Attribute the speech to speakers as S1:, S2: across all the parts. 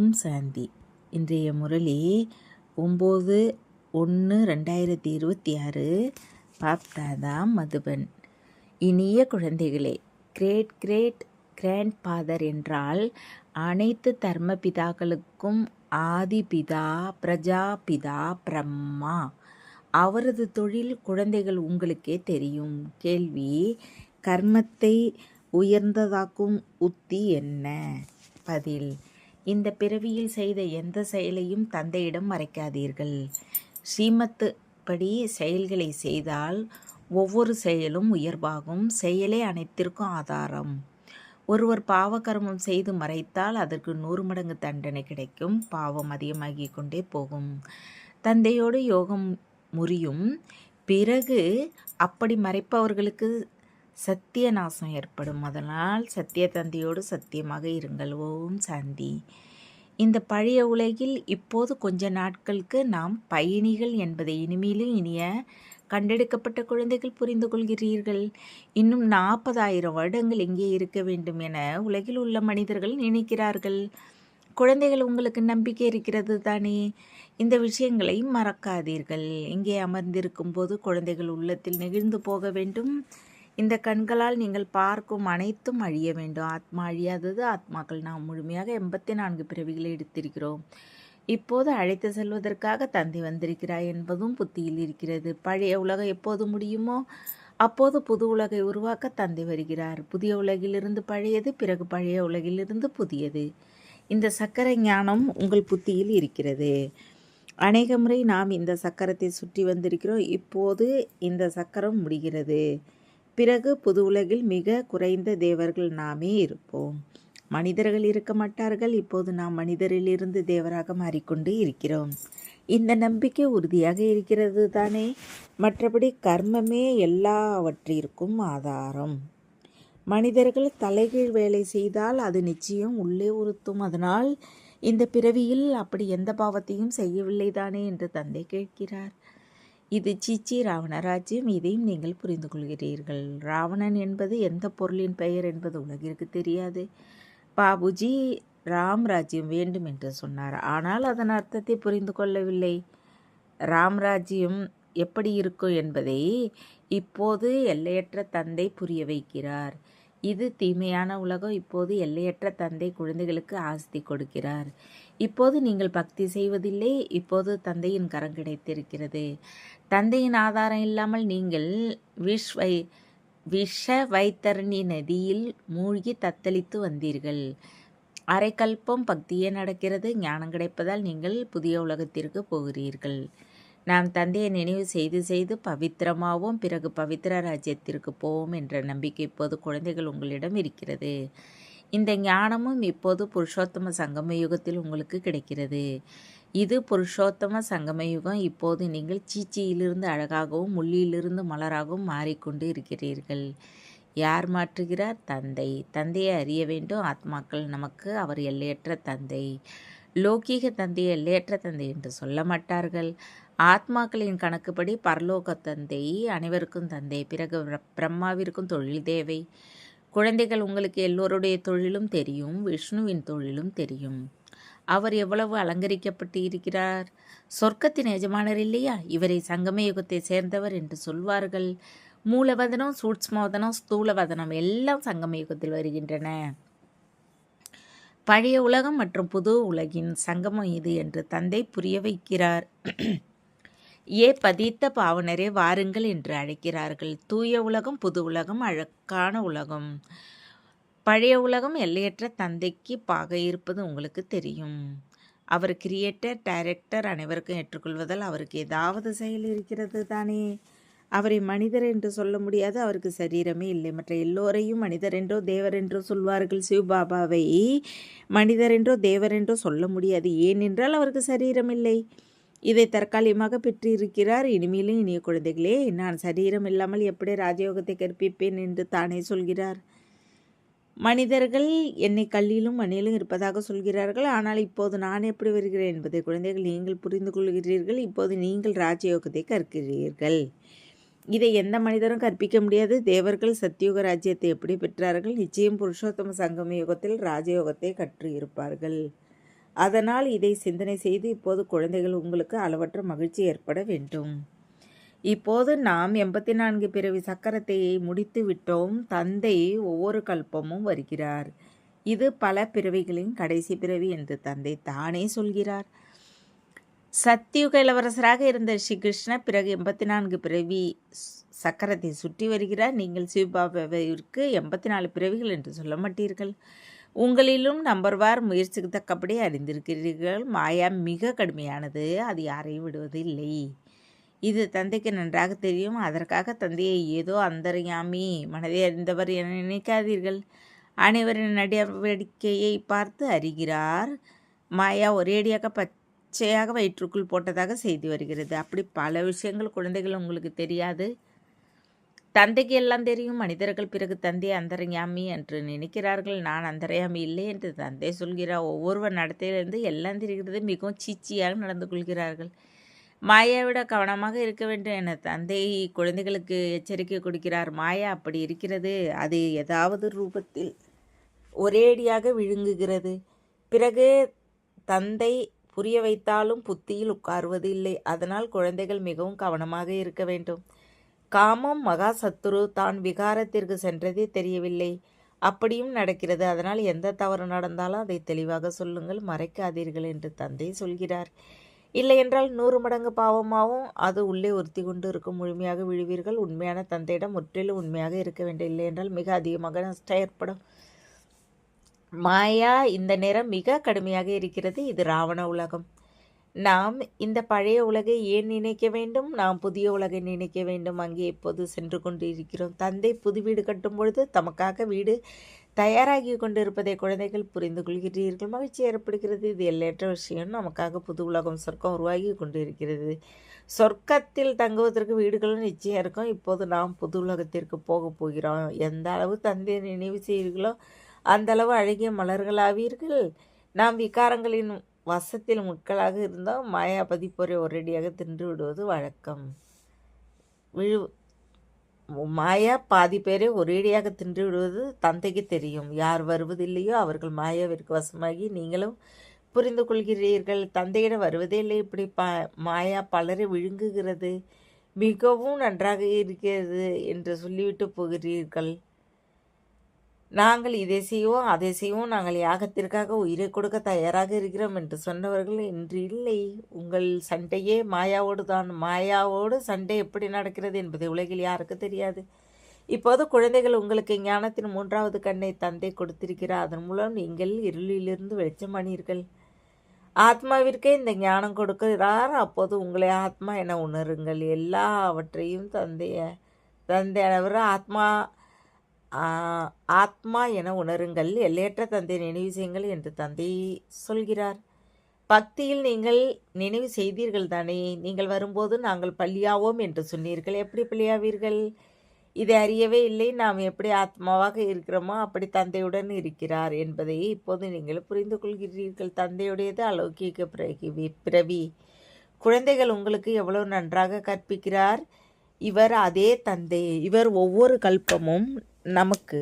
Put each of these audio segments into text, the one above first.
S1: ஓம் சாந்தி. இன்றைய முரளி 9/1/2026. பாப்தாதா மதுபன். இனிய குழந்தைகளே, கிரேட் கிரேட் கிராண்ட் ஃபாதர் என்றால் அனைத்து தர்மபிதாக்களுக்கும் ஆதிபிதா, பிரஜாபிதா, பிரம்மா. அவரது தொழில் குழந்தைகள் உங்களுக்கே தெரியும். கேள்வி: கர்மத்தை உயர்ந்ததாக்கும் உத்தி என்ன? பதில்: இந்த பிறவியில் செய்த எந்த செயலையும் தந்தையிடம் மறைக்காதீர்கள். ஸ்ரீமத்து படி செயல்களை செய்தால் ஒவ்வொரு செயலும் உயர்வாகும். செயலே அனைத்திற்கும் ஆதாரம். ஒருவர் பாவகர்மம் செய்து மறைத்தால் அதற்கு 100 மடங்கு தண்டனை கிடைக்கும். பாவம் அதிகமாகிக் கொண்டே போகும். தந்தையோடு யோகம் முறியும். பிறகு அப்படி மறைப்பவர்களுக்கு சத்திய நாசம் ஏற்படும். அதனால் சத்திய தந்தையோடு சத்தியமாக இருங்கள். ஓம் சாந்தி. இந்த பழைய உலகில் இப்போது கொஞ்ச நாட்களுக்கு நாம் பயணிகள் என்பதை இனிமேலும் இனிய கண்டெடுக்கப்பட்ட குழந்தைகள் புரிந்து கொள்கிறீர்கள். இன்னும் 40,000 வருடங்கள் எங்கே இருக்க வேண்டும் என உலகில் உள்ள மனிதர்கள் நினைக்கிறார்கள். குழந்தைகள், உங்களுக்கு நம்பிக்கை இருக்கிறது தானே? இந்த விஷயங்களை மறக்காதீர்கள். இங்கே அமர்ந்திருக்கும் போது குழந்தைகள் உள்ளத்தில் நெகிழ்ந்து போக வேண்டும். இந்த கண்களால் நீங்கள் பார்க்கும் அனைத்தும் அழிய வேண்டும். ஆத்மா அழியாதது. ஆத்மாக்கள் நாம் முழுமையாக 84 பிறவிகளை எடுத்திருக்கிறோம். இப்போது அழைத்து செல்வதற்காக தந்தை வந்திருக்கிறாய் என்பதும் புத்தியில் இருக்கிறது. பழைய உலகம் எப்போது முடியுமோ அப்போது புது உலகை உருவாக்க தந்தை வருகிறார். புதிய உலகிலிருந்து பழையது, பிறகு பழைய உலகிலிருந்து புதியது. இந்த சக்கர ஞானம் உங்கள் புத்தியில் இருக்கிறது. அநேக முறை நாம் இந்த சக்கரத்தை சுற்றி வந்திருக்கிறோம். இப்போது இந்த சக்கரம் முடிகிறது. பிறகு புது உலகில் மிக குறைந்த தேவர்கள் நாமே இருப்போம். மனிதர்கள் இருக்க மாட்டார்கள். இப்போது நாம் மனிதரிலிருந்து தேவராக மாறிக்கொண்டு இருக்கிறோம். இந்த நம்பிக்கை உறுதியாக இருக்கிறது தானே? மற்றபடி கர்மமே எல்லாவற்றிற்கும் ஆதாரம். மனிதர்கள் தலைகீழ் வேலை செய்தால் அது நிச்சயம் உள்ளே உறுத்தும். அதனால் இந்த பிறவியில் அப்படி எந்த பாவத்தையும் செய்யவில்லை தானே என்று தந்தை கேட்கிறார். இது சீச்சி ராவண ராஜ்யம். இதையும் நீங்கள் புரிந்து கொள்கிறீர்கள். ராவணன் என்பது எந்த பொருளின் பெயர் என்பது உலகிற்கு தெரியாது. பாபுஜி ராம் ராஜ்யம் வேண்டும் என்று சொன்னார். ஆனால் அதன் அர்த்தத்தை புரிந்து கொள்ளவில்லை. ராம் ராஜ்யம் எப்படி இருக்கும் என்பதை இப்போது எல்லையற்ற தந்தை புரிய வைக்கிறார். இது தீமையான உலகம். இப்போது எல்லையற்ற தந்தை குழந்தைகளுக்கு ஆஸ்தி கொடுக்கிறார். இப்போது நீங்கள் பக்தி செய்வதில்லை. இப்போது தந்தையின் கரம் கிடைத்திருக்கிறது. தந்தையின் ஆதாரம் இல்லாமல் நீங்கள் விஷ வைத்தரணி நதியில் மூழ்கி தத்தளித்து வந்தீர்கள். அரைக்கல்பம் பக்தியே நடக்கிறது. ஞானம் கிடைப்பதால் நீங்கள் புதிய உலகத்திற்கு போகிறீர்கள். நாம் தந்தையை நினைவு செய்து செய்து பவித்திரமாவோம். பிறகு பவித்திர ராஜ்யத்திற்கு போவோம் என்ற நம்பிக்கை இப்போது குழந்தைகள் உங்களிடம் இருக்கிறது. இந்த ஞானமும் இப்போது புருஷோத்தம சங்கம யுகத்தில் உங்களுக்கு கிடைக்கிறது. இது புருஷோத்தம சங்கம யுகம். இப்போது நீங்கள் சீச்சியிலிருந்து அழகாகவும் முள்ளியிலிருந்து மலராகவும் மாறிக்கொண்டு இருக்கிறீர்கள். யார் மாற்றுகிறார்? தந்தை. தந்தையை அறிய வேண்டும். ஆத்மாக்கள் நமக்கு அவர் எல்லையற்ற தந்தை. லௌகீக தந்தை எல்லையற்ற தந்தை என்று சொல்ல மாட்டார்கள். ஆத்மாக்களின் கணக்குப்படி பரலோக தந்தை அனைவருக்கும் தந்தை. பிறகு பிரம்மாவிற்கும் தொழில் தேவை. குழந்தைகள், உங்களுக்கு எல்லோருடைய தொழிலும் தெரியும். விஷ்ணுவின் தொழிலும் தெரியும். அவர் எவ்வளவு அலங்கரிக்கப்பட்டு இருக்கிறார். சொர்க்கத்தின் எஜமானர் இல்லையா? இவரை சங்கம யுகத்தை சேர்ந்தவர் என்று சொல்வார்கள். மூலவதனம், சூட்ச்மவதனம், ஸ்தூலவதனம் எல்லாம் சங்கம யுகத்தில் வருகின்றன. பழைய உலகம் மற்றும் புது உலகின் சங்கமம் இது என்று தந்தை புரிய வைக்கிறார். பதித்த பாவனரே வாருங்கள் என்று அழைக்கிறார்கள். தூய உலகம், புது உலகம், அழகான உலகம். பழைய உலகம் எல்லையற்ற தந்தைக்கு பாக இருப்பது உங்களுக்கு தெரியும். அவர் கிரியேட்டர், டைரக்டர். அனைவருக்கும் ஏற்றுக்கொள்வதால் அவருக்கு ஏதாவது செயல் இருக்கிறது தானே? அவரை மனிதர் என்று சொல்ல முடியாது. அவருக்கு சரீரமே இல்லை. மற்ற எல்லோரையும் மனிதர் என்றோ தேவர் என்றோ சொல்வார்கள். சிவபாபாவை மனிதர் என்றோ தேவர் என்றோ சொல்ல முடியாது. ஏனென்றால் அவருக்கு சரீரம் இல்லை. இதை தற்காலிகமாக பெற்றிருக்கிறார். இனிமேலும் இனிய குழந்தைகளே, நான் சரீரம் இல்லாமல் எப்படி ராஜயோகத்தை கற்பிப்பேன் என்று தானே சொல்கிறார். மனிதர்கள் என்னை கல்லிலும் மண்ணிலும் இருப்பதாக சொல்கிறார்கள். ஆனால் இப்போது நான் எப்படி வருகிறேன் என்பதை குழந்தைகள் நீங்கள் புரிந்து கொள்கிறீர்கள். இப்போது நீங்கள் ராஜயோகத்தை கற்கிறீர்கள். இதை எந்த மனிதரும் கற்பிக்க முடியாது. தேவர்கள் சத்தியுக ராஜ்யத்தை எப்படி பெற்றார்கள்? நிச்சயம் புருஷோத்தம சங்கம யுகத்தில் ராஜயோகத்தை கற்று இருப்பார்கள். அதனால் இதை சிந்தனை செய்து இப்போது குழந்தைகள் உங்களுக்கு அளவற்ற மகிழ்ச்சி ஏற்பட வேண்டும். இப்போது நாம் 84 பிறவி சக்கரத்தை முடித்து விட்டோம். தந்தை ஒவ்வொரு கல்பமும் வருகிறார். இது பல பிறவிகளின் கடைசி பிறவி என்று தந்தை தானே சொல்கிறார். சத்தியுக இளவரசராக இருந்த ஸ்ரீகிருஷ்ண பிறகு 84 பிறவி சக்கரத்தை சுற்றி வருகிறார். நீங்கள் சிவபாபாவிற்கு 84 பிறவிகள் என்று சொல்ல மாட்டீர்கள். உங்களிலும் நம்பர்வார் முயற்சிக்கு தக்கபடி அறிந்திருக்கிறீர்கள். மாயா மிக கடுமையானது, அது யாரையும் விடுவது இல்லை. இது தந்தைக்கு நன்றாக தெரியும். அதற்காக தந்தையை ஏதோ அந்தர்யாமி, மனதை அறிந்தவர் என நினைக்காதீர்கள். அனைவரின் நடவடிக்கையை பார்த்து அறிகிறார். மாயா ஒரேடியாக பச்சையாக வயிற்றுக்குள் போட்டதாக செய்தி வருகிறது. அப்படி பல விஷயங்கள் குழந்தைகள் உங்களுக்கு தெரியாது. தந்தைக்கு எல்லாம் தெரியும். மனிதர்கள் பிறகு தந்தை அந்தர்யாமி என்று நினைக்கிறார்கள். நான் அந்தர்யாமி இல்லை என்று தந்தை சொல்கிறார். ஒவ்வொருவர் நடத்தையிலிருந்து எல்லாம் தெரிகிறது. மிகவும் சீச்சியாக நடந்து கொள்கிறார்கள். மாயாவிட கவனமாக இருக்க வேண்டும் என தந்தை குழந்தைகளுக்கு எச்சரிக்கை கொடுக்கிறார். மாயா அப்படி இருக்கிறது. அது ஏதாவது ரூபத்தில் ஒரேடியாக விழுங்குகிறது. பிறகு தந்தை புரிய வைத்தாலும் புத்தியில் உட்காருவது இல்லை. அதனால் குழந்தைகள் மிகவும் கவனமாக இருக்க வேண்டும். காமம் மகா சத்துரு. தான் விகாரத்திற்கு சென்றதே தெரியவில்லை. அப்படியும் நடக்கிறது. அதனால் எந்த தவறு நடந்தாலும் அதை தெளிவாக சொல்லுங்கள், மறைக்காதீர்கள் என்று தந்தை சொல்கிறார். இல்லை என்றால் 100 மடங்கு பாவமாகவும் அது உள்ளே உறுத்தி கொண்டு இருக்கும். முழுமையாக விழுவீர்கள். உண்மையான தந்தையிடம் முற்றிலும் உண்மையாக இருக்க வேண்டும். இல்லை என்றால் மிக அதிகமாக நஷ்டம் ஏற்படும். மாயா இந்த நேரம் மிக கடுமையாக இருக்கிறது. இது ராவண உலகம். நாம் இந்த பழைய உலகை ஏன் நினைக்க வேண்டும்? நாம் புதிய உலகை நினைக்க வேண்டும். அங்கே எப்போது சென்று கொண்டு இருக்கிறோம். தந்தை புது வீடு கட்டும் பொழுது தமக்காக வீடு தயாராகி கொண்டிருப்பதை குழந்தைகள் புரிந்து கொள்கிறீர்கள். மகிழ்ச்சி ஏற்படுகிறது. இது எல்லையற்ற விஷயம். நமக்காக புது உலகம் சொர்க்கம் உருவாகி கொண்டிருக்கிறது. சொர்க்கத்தில் தங்குவதற்கு வீடுகளும் நிச்சயம் இருக்கும். இப்போது நாம் புது உலகத்திற்கு போக போகிறோம். எந்த அளவு தந்தையை நினைவு செய்வீர்களோ அந்த அளவு அழகிய மலர்களாவீர்கள். நாம் விகாரங்களின் வசத்தில் முட்களாக இருந்தால் மாயா பதிப்பொறை ஒரேடியாக தின்று விடுவது வழக்கம். மாயா பாதி பேரை ஒரேடியாக தின்று விடுவது தந்தைக்கு தெரியும். யார் வருவதில்லையோ அவர்கள் மாயாவிற்கு வசமாகி நீங்களும் புரிந்து கொள்கிறீர்கள். தந்தையிடம் வருவதே இல்லை. இப்படி மாயா பலரை விழுங்குகிறது. மிகவும் நன்றாக இருக்கிறது என்று சொல்லிவிட்டு போகிறீர்கள். நாங்கள் இதை செய்வோம் அதை செய்வோம், நாங்கள் யாகத்திற்காக உயிரை கொடுக்க தயாராக இருக்கிறோம் என்று சொன்னவர்கள் இன்று இல்லை. உங்கள் சண்டையே மாயாவோடு தான். மாயாவோடு சண்டை எப்படி நடக்கிறது என்பதை உலகில் யாருக்கு தெரியாது. இப்போது குழந்தைகள், உங்களுக்கு ஞானத்தின் 3வது கண்ணை தந்தை கொடுத்திருக்கிறார். அதன் மூலம் நீங்கள் இருளிலிருந்து வெளிச்சமானீர்கள். ஆத்மாவிற்கே இந்த ஞானம் கொடுக்கிறார். அப்போது உங்களை ஆத்மா என உணருங்கள். எல்லாவற்றையும் தந்தையவர் ஆத்மா என உணருங்கள். எல்லையற்ற தந்தை நினைவு செய்யுங்கள் என்று தந்தை சொல்கிறார். பக்தியில் நீங்கள் நினைவு செய்தீர்கள் தானே? நீங்கள் வரும்போது நாங்கள் பள்ளியாவோம் என்று சொன்னீர்கள். எப்படி பள்ளியாவீர்கள்? இதை அறியவே இல்லை. நாம் எப்படி ஆத்மாவாக இருக்கிறோமோ அப்படி தந்தையுடன் இருக்கிறார் என்பதை இப்போது நீங்கள் புரிந்து கொள்கிறீர்கள். தந்தையுடையது அலௌகிக பிறவி. குழந்தைகள் உங்களுக்கு எவ்வளவு நன்றாக கற்பிக்கிறார். இவர் அதே தந்தை. இவர் ஒவ்வொரு கல்பமும் நமக்கு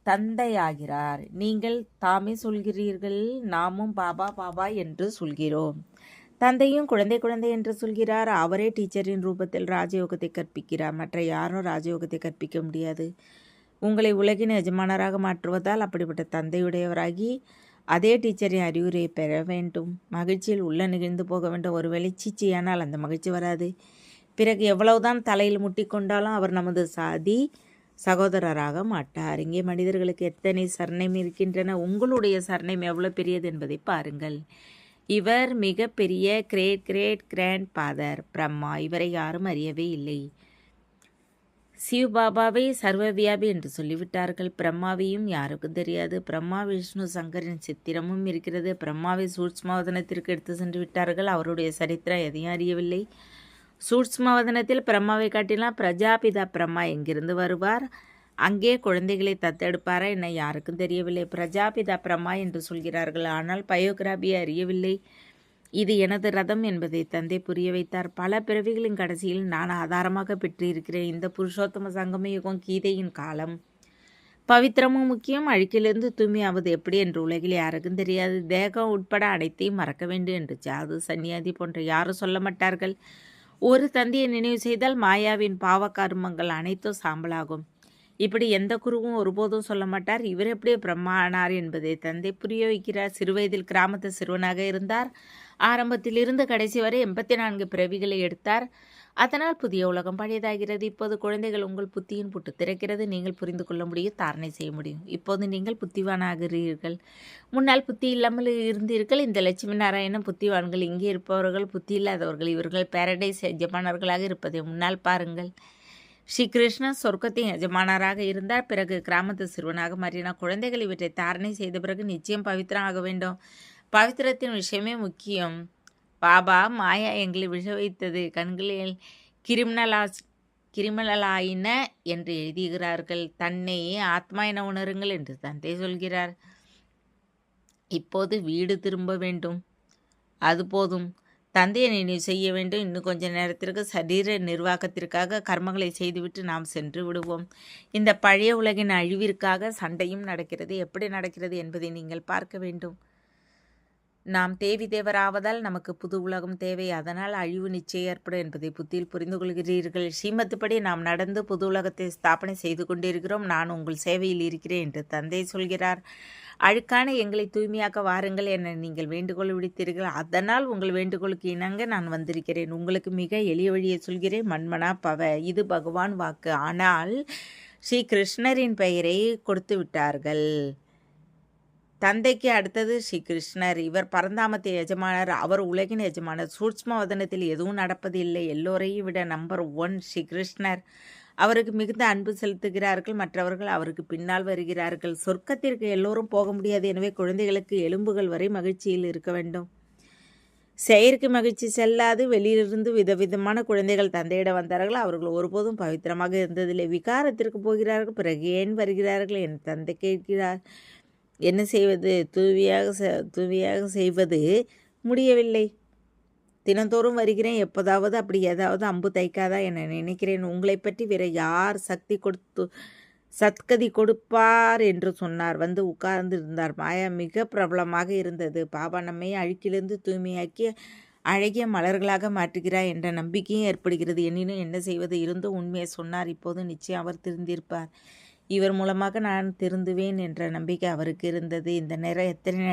S1: தந்தையாகிறார். நீங்கள் தாமே சொல்கிறீர்கள், நாமும் பாபா பாபா என்று சொல்கிறோம். தந்தையும் குழந்தை குழந்தை என்று சொல்கிறார். அவரே டீச்சரின் ரூபத்தில் ராஜயோகத்தை கற்பிக்கிறார். மற்ற யாரும் ராஜயோகத்தை கற்பிக்க முடியாது. உங்களை உலகின் எஜமானராக மாற்றுவதால் அப்படிப்பட்ட தந்தையுடையவராகி அதே டீச்சரின் அறிவுரையை பெற வேண்டும். மகிழ்ச்சியில் உள்ள நிகழ்ந்து போக வேண்டும். ஒருவேளை சீச்சியானால் அந்த மகிழ்ச்சி வராது. பிறகு எவ்வளவுதான் தலையில் முட்டிக்கொண்டாலும் அவர் நமது சாதி சகோதரராக மாட்டார். இங்கே மனிதர்களுக்கு எத்தனை சர்ணம் இருக்கின்றன. உங்களுடைய சர்ணம் எவ்வளவு பெரியது என்பதை பாருங்கள். இவர் மிக பெரிய great great grandfather Brahma. இவரை யாரும் அறியவே இல்லை. சிவபாபாவை சர்வவியாபி என்று சொல்லிவிட்டார்கள். பிரம்மாவையும் யாருக்கும் தெரியாது. பிரம்மா விஷ்ணு சங்கரின் சித்திரமும் இருக்கிறது. பிரம்மாவை சூட்ச்மவதனத்திற்கு எடுத்து சென்று விட்டார்கள். அவருடைய சரித்திரம் எதையும் அறியவில்லை. சூட்ச்மவதனத்தில் பிரம்மாவை காட்டிலாம் பிரஜாபிதா பிரம்மா எங்கிருந்து வருவார்? அங்கே குழந்தைகளை தத்தெடுப்பாரா என்ன யாருக்கும் தெரியவில்லை. பிரஜாபிதா பிரம்மா என்று சொல்கிறார்கள். ஆனால் பயோகிராபியை அறியவில்லை. இது எனது ரதம் என்பதை தந்தை புரிய வைத்தார். பல பிறவிகளின் கடைசியில் நான் ஆதாரமாக பெற்றிருக்கிறேன். இந்த புருஷோத்தம சங்கம யுகம் கீதையின் காலம். பவித்திரமும் முக்கியம். அழுக்கிலிருந்து தூய்மையாவது எப்படி என்று உலகில் யாருக்கும் தெரியாது. தேகம் உட்பட அனைத்தையும் மறக்க வேண்டும் என்று ஜாது சன்னியாதி போன்ற யாரும் சொல்ல மாட்டார்கள். ஒரு தந்தையை நினைவு செய்தால் மாயாவின் பாவ கர்மங்கள் அனைத்தும் சாம்பலாகும். இப்படி எந்த குருவும் ஒருபோதும் சொல்ல மாட்டார். இவர் எப்படி பிரம்மானார் என்பதை தந்தை புரிய வைக்கிறார். சிறுவயதில் கிராமத்து சிறுவனாக இருந்தார். ஆரம்பத்தில் இருந்து கடைசி வரை 84 பிறவிகளை எடுத்தார். அதனால் புதிய உலகம் பழையதாகிறது. இப்போது குழந்தைகள் உங்கள் புத்தியின் புட்டு திறக்கிறது. நீங்கள் புரிந்து கொள்ள முடியும், தாரணை செய்ய முடியும். இப்போது நீங்கள் புத்திவானாகிறீர்கள். முன்னால் புத்தி இல்லாமல் இருந்தீர்கள். இந்த லட்சுமி நாராயணன் புத்திவான்கள். இங்கே இருப்பவர்கள் புத்தி இல்லாதவர்கள். இவர்கள் பேரடைஸ் எஜமானர்களாக இருப்பதை முன்னால் பாருங்கள். ஸ்ரீ கிருஷ்ணன் சொர்க்கத்தின் எஜமானராக இருந்தார். பிறகு கிராமத்து சிறுவனாக மாறினார். குழந்தைகள் இவற்றை தாரணை செய்த பிறகு நிச்சயம் பவித்திரம் ஆக வேண்டும். பவித்திரத்தின் விஷயமே முக்கியம். பாபா, மாயா எங்களை விஷ வைத்தது, கண்களில் கிரிமினலாயின என்று எழுதுகிறார்கள். தன்னை ஆத்மா என உணருங்கள் என்று தந்தை சொல்கிறார். இப்போது வீடு திரும்ப வேண்டும். அது போதும். தந்தையை நினைவு செய்ய வேண்டும். இன்னும் கொஞ்ச நேரத்திற்கு சரீர நிர்வாகத்திற்காக கர்மங்களை செய்துவிட்டு நாம் சென்று விடுவோம். இந்த பழைய உலகின் அழிவிற்காக சண்டையும் நடக்கிறது. எப்படி நடக்கிறது என்பதை நீங்கள் பார்க்க வேண்டும். நாம் தேவி தேவராவதால் நமக்கு புது உலகம் தேவை. அதனால் அழிவு நிச்சயம் ஏற்படும் என்பதை புத்தியில் புரிந்து கொள்கிறீர்கள். ஸ்ரீமத்துப்படி நாம் நடந்து புது உலகத்தை ஸ்தாபனை செய்து கொண்டிருக்கிறோம். நான் உங்கள் சேவையில் இருக்கிறேன் என்று தந்தை சொல்கிறார். அழுக்கான எங்களை தூய்மையாக்க வாருங்கள் என நீங்கள் வேண்டுகோள் விடுத்தீர்கள். அதனால் உங்கள் வேண்டுகோளுக்கு இணங்க நான் வந்திருக்கிறேன். உங்களுக்கு மிக எளிய வழியை சொல்கிறேன். மன்மனா பவ, இது பகவான் வாக்கு. ஆனால் ஸ்ரீ கிருஷ்ணரின் பெயரை கொடுத்து விட்டார்கள். தந்தைக்கு அடுத்தது ஸ்ரீ கிருஷ்ணர். இவர் பரந்தாமத்தின் எஜமானர். அவர் உலகின் எஜமானர். சூட்ச்ம வதனத்தில் எதுவும் நடப்பதில்லை. எல்லோரையும் விட நம்பர் 1 ஸ்ரீ கிருஷ்ணர். அவருக்கு மிகுந்த அன்பு செலுத்துகிறார்கள். மற்றவர்கள் அவருக்கு பின்னால் வருகிறார்கள். சொர்க்கத்திற்கு எல்லோரும் போக முடியாது. எனவே குழந்தைகளுக்கு எலும்புகள் வரை மகிழ்ச்சியில் இருக்க வேண்டும். செயற்கு மகிழ்ச்சி செல்லாது. வெளியிலிருந்து விதவிதமான குழந்தைகள் தந்தையிடம் வந்தார்கள். அவர்கள் ஒருபோதும் பவித்திரமாக இருந்ததில்லை. விகாரத்திற்கு போகிறார்கள். பிறகு ஏன் வருகிறார்கள் என் தந்தை கேட்கிறார். என்ன செய்வது? தூய்மையாக செய்வது முடியவில்லை. தினந்தோறும் வருகிறேன். எப்போதாவது அப்படி ஏதாவது அம்பு தைக்காதா என நினைக்கிறேன். உங்களை பற்றி வேற யார் சத்கதி கொடுப்பார் என்று சொன்னார். வந்து உட்கார்ந்து இருந்தார். மாயா மிக பிரபலமாக இருந்தது. பாபா நம்மை அழுக்கிலிருந்து தூய்மையாக்கி அழகிய மலர்களாக மாற்றுகிறார் என்ற நம்பிக்கையும் ஏற்படுகிறது. எனினும் என்ன செய்வது? இருந்தும் உண்மையை சொன்னார். இப்போது நிச்சயம் அவர் திருந்திருப்பார். இவர் மூலமாக நான் திருந்துவேன் என்ற நம்பிக்கை அவருக்கு இருந்தது. இந்த நேரம் எத்தனை